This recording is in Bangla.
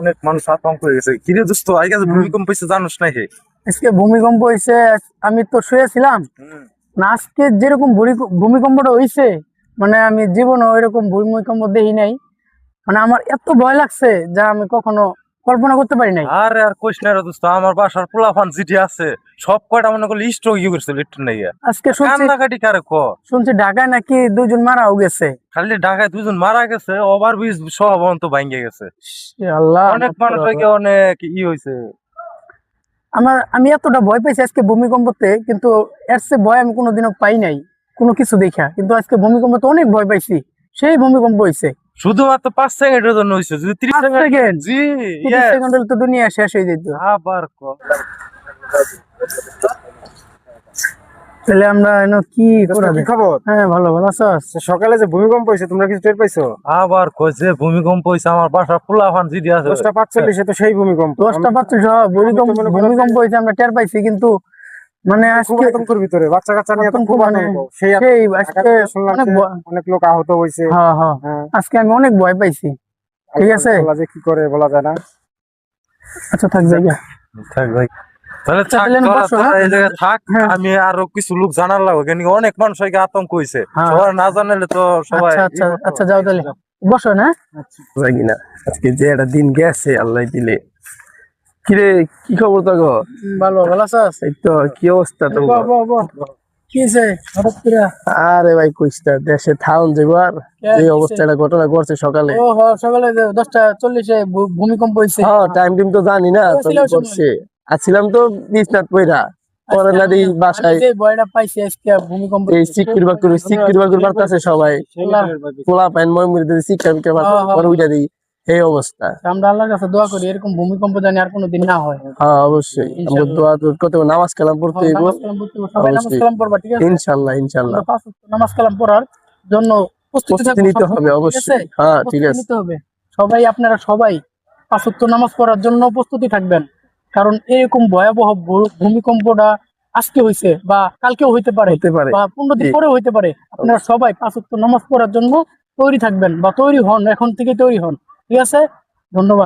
অনেক মানুষ আতঙ্ক হয়ে গেছে। কিরে দোস্ত, ভূমিকম্প হয়েছে জানোস না? হে আজকে ভূমিকম্প হয়েছে। আমি তো শুয়েছিলাম না, আজকে যেরকম ভূমিকম্পটা হয়েছে, মানে আমি জীবনে ওইরকম ভূমিকম্প দেখি নাই। মানে আমার এত ভয় লাগছে যা আমি কখনো কল্পনা করতে পারি নাই। আরে আর কইস না রে দোস্ত, আমার বাসার পোলাপান যেটি আছে সব কয়টা মনে করলে স্ট্রোক ইয়ে করছিল একটু নাই। আজকে শুনছি কান্নাকাটি কারে ক। শুনছি ঢাকায় নাকি 2 জন মারাও গেছে। খালি ঢাকায় 2 জন মারা গেছে, ওভার ব্রিজ সহ তো ভাঙ্গে গেছে। এ আল্লাহ, অনেক মানুষ অনেক ই হয়েছে। আমি এতটা ভয় পাইছি আজকে ভূমিকম্পতে, কিন্তু এর চেয়ে ভয় আমি কোনোদিনও পাই নাই কোনো কিছু দেখা। কিন্তু আজকে ভূমিকম্পতে অনেক ভয় পাইছি। সেই ভূমিকম্প হয়েছে শুধুমাত্র 5 সেকেন্ডের জন্য হয়েছে, যদি 30 সেকেন্ড। জি 30 সেকেন্ড হলে তো দুনিয়া শেষ হয়ে যেত। আবার ক। তাহলে আমরা কি কি খবর? হ্যাঁ, ভালো ভালো আছিস? সকালে যে ভূমিকম্প হয়েছে তোমরা কিছু টের পাইছো? আবার কইছে ভূমিকম্প হইছে, আমার বাসার পোলাপান যেটি আছে 10:45 তো সেই ভূমিকম্প। 10:45 ভূমিকম্প হয়েছে, আমরা টের পাইছি। কিন্তু মানে খুব আজকে আতঙ্কের ভিতরে বাচ্চা কাচ্চা নিয়ে তো আতঙ্ক, খুব মানে আতঙ্ক। সেই সেই আজকে শুনলাম অনেক যে অনেক লোক আহত হয়েছে। হ্যাঁ হ্যাঁ, হ্যাঁ, আজকে আমি অনেক ভয় পাইছি। ঠিক আছে, বলা যে কি করে বলা যায় না। আচ্ছা থাক জায়গা। থাক ভাই, তাহলে থাক, তাহলে আমি বসো, হ্যাঁ? এই জায়গায় থাক। হ্যাঁ। আমি আরো কিছু লোক জানার লাগবে, কেন কি অনেক মানুষ আতঙ্ক হয়েছে। হ্যাঁ। সবাই না জানালে তো সবাই আচ্ছা আচ্ছা আচ্ছা, যাও তাহলে বসো না। জানি না আজকে যে একটা দিন গেছে আল্লাহ দিলে। কিরে, কি খবর তো গো? ভালো ভালো আছিস? এই তো, কি অবস্থা তো? কি হয়েছে হঠাৎ করে? আরে ভাই কইস্তা, দেশে থাউন যাবো আর এই অবস্থাটা ঘটনা ঘটছে সকালে। ও সকালে 10:40 ভূমিকম্প হয়েছে। হ্যাঁ, টাইম টিম তো জানি না, তো কি করছে। আছিলাম তো বিছনাথ পয়রা, পরে না দিই বাসায় যে ভয়টা পাইছি আজকে ভূমিকম্প এই সিকিউর বাকুর পারতাছে সবাই। পোলা পাইন মই মুড়ি দিই সিকিউর পরে উইটা দিই, এই অবস্থা। আমরা আল্লাহর কাছে দোয়া করি এরকম ভূমিকম্প জানি আর কোনোদিন না হয়। হ্যাঁ অবশ্যই, আমরা দোয়া করতে হবে, নামাজ কালাম পড়তে হইব। সবাই নামাজ কালাম পড়বা, ঠিক আছে? ইনশাআল্লাহ ইনশাআল্লাহ, আমরা 5 ওয়াক্ত নামাজ কালাম পড়ার জন্য প্রস্তুতি নিতে হবে অবশ্যই। হ্যাঁ ঠিক আছে, নিতে হবে। সবাই আপনারা সবাই 5 ওয়াক্ত নামাজ পড়ার জন্য প্রস্তুতি থাকবেন, কারণ এরকম ভয়াবহ ভূমিকম্পটা আজকে হইছে বা কালকেও হইতে পারে বা 15 দিন পরেও হইতে পারে। আপনারা সবাই 5 ওয়াক্ত নামাজ পড়ার জন্য তৈরি থাকবেন বা তৈরি হন, এখন থেকে তৈরি হন। ঠিক আছে, ধন্যবাদ।